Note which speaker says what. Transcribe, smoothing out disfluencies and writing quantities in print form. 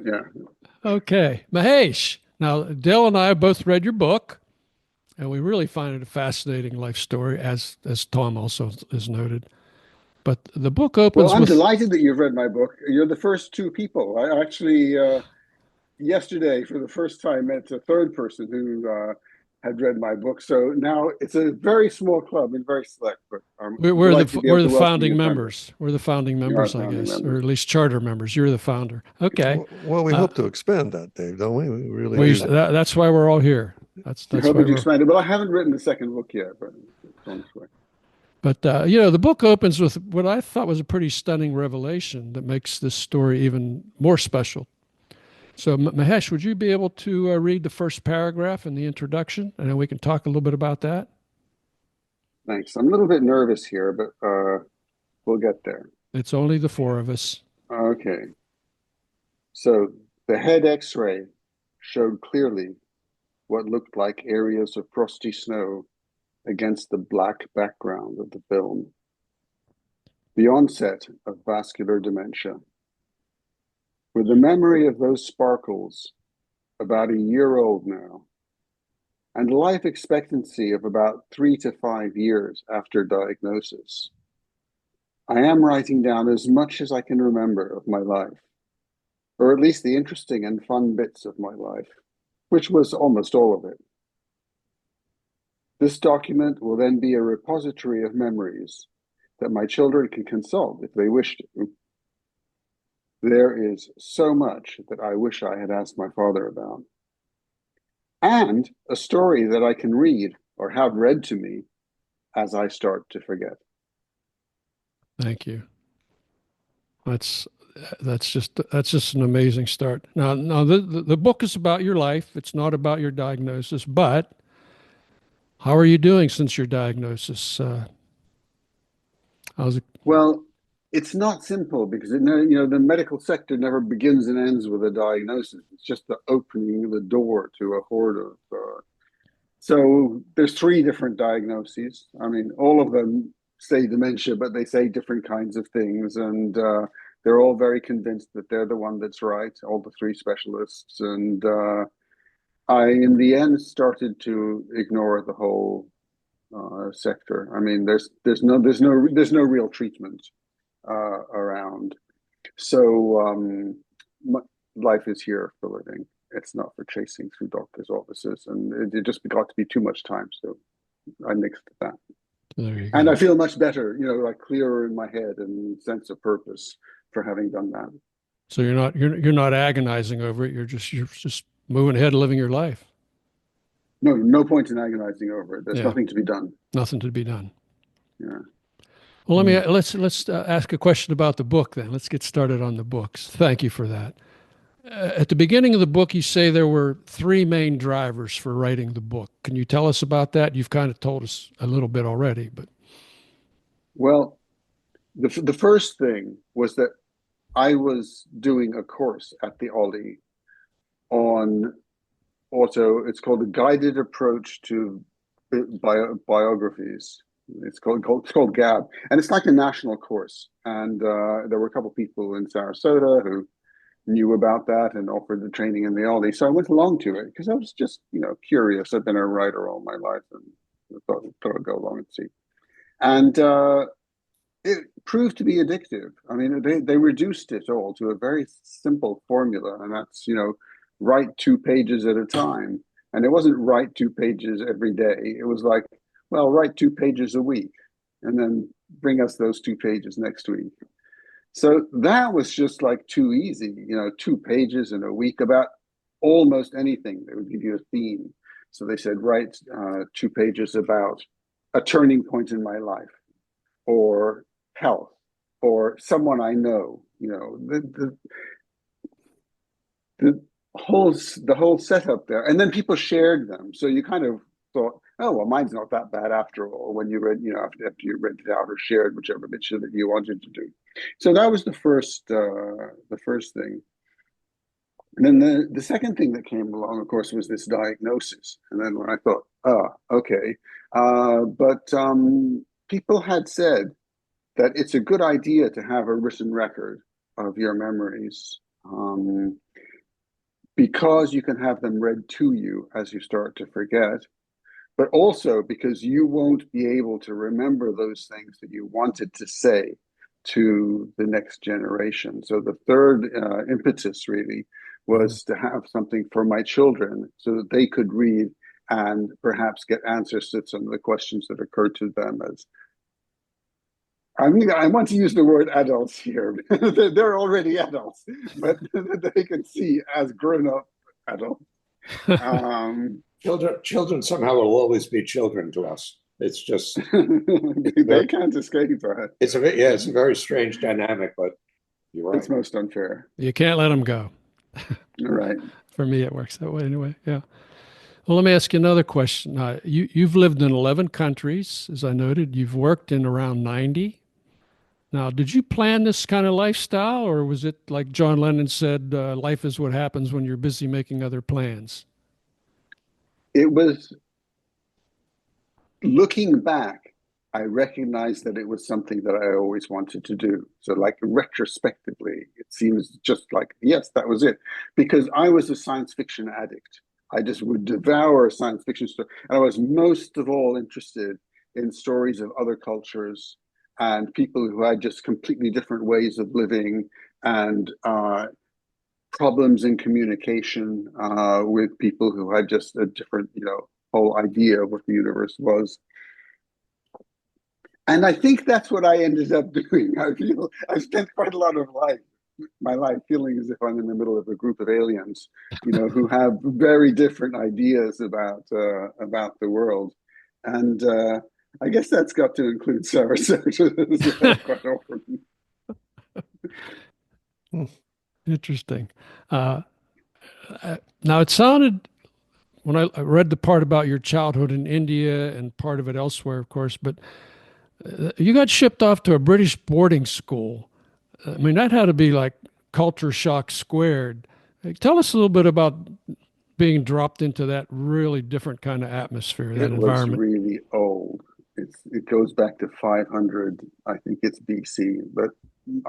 Speaker 1: Yeah.
Speaker 2: Okay, Mahesh. Now, Dale and I both read your book, and we really find it a fascinating life story, as Tom also has noted. But the book
Speaker 1: Well,
Speaker 2: opens
Speaker 1: I'm
Speaker 2: with,
Speaker 1: delighted that you've read my book. You're the first two people. I actually, yesterday, for the first time, met a third person who had read my book. So now it's a very small club and very select, but I'm
Speaker 2: we're
Speaker 1: delighted to
Speaker 2: the
Speaker 1: be able
Speaker 2: we're the
Speaker 1: to welcome you
Speaker 2: founding
Speaker 1: as member.
Speaker 2: members. We're the founding
Speaker 1: You are
Speaker 2: members,
Speaker 1: a
Speaker 2: I
Speaker 1: founding
Speaker 2: guess, or
Speaker 1: member.
Speaker 2: at least charter members. You're the founder. Okay.
Speaker 3: Well, we
Speaker 2: Uh,
Speaker 3: hope to expand that, Dave, don't we? We really do.
Speaker 2: that's why we're all here.
Speaker 1: I
Speaker 2: That's
Speaker 1: hope
Speaker 2: why
Speaker 1: that you
Speaker 2: we're.
Speaker 1: expand it. Well, I haven't written the second book yet, but it's on its way.
Speaker 2: But the book opens with what I thought was a pretty stunning revelation that makes this story even more special. So, Mahesh, would you be able to read the first paragraph in the introduction, and then we can talk a little bit about that?
Speaker 1: Thanks. I'm a little bit nervous here, but we'll get there.
Speaker 2: It's only the four of us.
Speaker 1: Okay. So the head X-ray showed clearly what looked like areas of frosty snow against the black background of the film. The onset of vascular dementia. With the memory of those sparkles about a year old now, and life expectancy of about 3 to 5 years after diagnosis, I am writing down as much as I can remember of my life, or at least the interesting and fun bits of my life, which was almost all of it. This document will then be a repository of memories that my children can consult if they wish to. There is so much that I wish I had asked my father about, and a story that I can read or have read to me as I start to forget.
Speaker 2: Thank you. That's that's just an amazing start. Now the book is about your life. It's not about your diagnosis. But how are you doing since your diagnosis? How's it?
Speaker 1: Well, it's not simple because the medical sector never begins and ends with a diagnosis. It's just the opening of the door to a horde of. So there's three different diagnoses. I mean, all of them say dementia, but they say different kinds of things, and they're all very convinced that they're the one that's right. All the three specialists, and I, in the end, started to ignore the whole sector. I mean, there's no real treatment around. So life is here for living. It's not for chasing through doctors' offices, and it just got to be too much time. So I nixed that,
Speaker 2: There you
Speaker 1: and I
Speaker 2: go.
Speaker 1: feel much better. Like clearer in my head and sense of purpose for having done that.
Speaker 2: So you're not agonizing over it. You're just moving ahead, and living your life.
Speaker 1: No, no point in agonizing over it. There's
Speaker 2: Yeah,
Speaker 1: nothing to be done.
Speaker 2: nothing to be done.
Speaker 1: Yeah.
Speaker 2: Well,
Speaker 3: Mm.
Speaker 2: let's ask a question about the book then. Let's get started on the books. Thank you for that. At the beginning of the book, you say there were three main drivers for writing the book. Can you tell us about that? You've kind of told us a little bit already, but
Speaker 1: Well, the first thing was that I was doing a course at the Ollie on it's called a guided approach to biographies. It's called GAB, and it's like a national course. And there were a couple of people in Sarasota who knew about that and offered the training in the Aldi. So I went along to it because I was just curious. I've been a writer all my life, and I thought I'd go along and see. And it proved to be addictive. I mean, they reduced it all to a very simple formula, and that's write 2 pages at a time. And it wasn't write 2 pages every day. It was like, well, write 2 pages a week, and then bring us those 2 pages next week. So that was just like too easy, 2 pages in a week about almost anything. They would give you a theme. So they said, write 2 pages about a turning point in my life, or health, or someone I know. The the whole setup there, and then people shared them. So you kind of thought, oh well, mine's not that bad after all. When you read, after you read it out or shared whichever bit that you wanted to do. So that was the first thing. And then the second thing that came along, of course, was this diagnosis. And then when I thought, okay, but people had said that it's a good idea to have a written record of your memories. um, because you can have them read to you as you start to forget, but also because you won't be able to remember those things that you wanted to say to the next generation. So the third impetus really
Speaker 2: Mhm.
Speaker 1: was to have something for my children so that they could read and perhaps get answers to some of the questions that occurred to them as, I mean, I want to use the word adults here. They're already adults, but they can see as grown-up adults. Um,
Speaker 4: Children somehow will always be children to us. It's just
Speaker 1: they can't escape that.
Speaker 4: it's a very strange dynamic, but you're
Speaker 1: It's
Speaker 4: right.
Speaker 1: most unfair.
Speaker 2: You can't let them go.
Speaker 1: Right.
Speaker 2: For me, it works that way anyway. Yeah. Well, let me ask you another question. You've lived in 11 countries, as I noted. You've worked in around 90. Now, did you plan this kind of lifestyle, or was it like John Lennon said, life is what happens when you're busy making other plans?
Speaker 1: It was looking back, I recognized that it was something that I always wanted to do. So, like retrospectively, it seems just like, yes, that was it. Because I was a science fiction addict. I just would devour science fiction stories. And I was most of all interested in stories of other cultures and people who had just completely different ways of living and problems in communication with people who had just a different, whole idea of what the universe was. And I think that's what I ended up doing. I spent quite a lot of my life feeling as if I'm in the middle of a group of aliens, who have very different ideas about the world. And I guess that's got to include Sarasota as well, quite often.
Speaker 2: Interesting. Uh, Now, it sounded, when I read the part about your childhood in India and part of it elsewhere, of course, but you got shipped off to a British boarding school. I mean, that had to be like culture shock squared. Tell us a little bit about being dropped into that really different kind of atmosphere, that
Speaker 1: It was
Speaker 2: environment.
Speaker 1: really old. It goes back to 500, I think it's BC, but I'm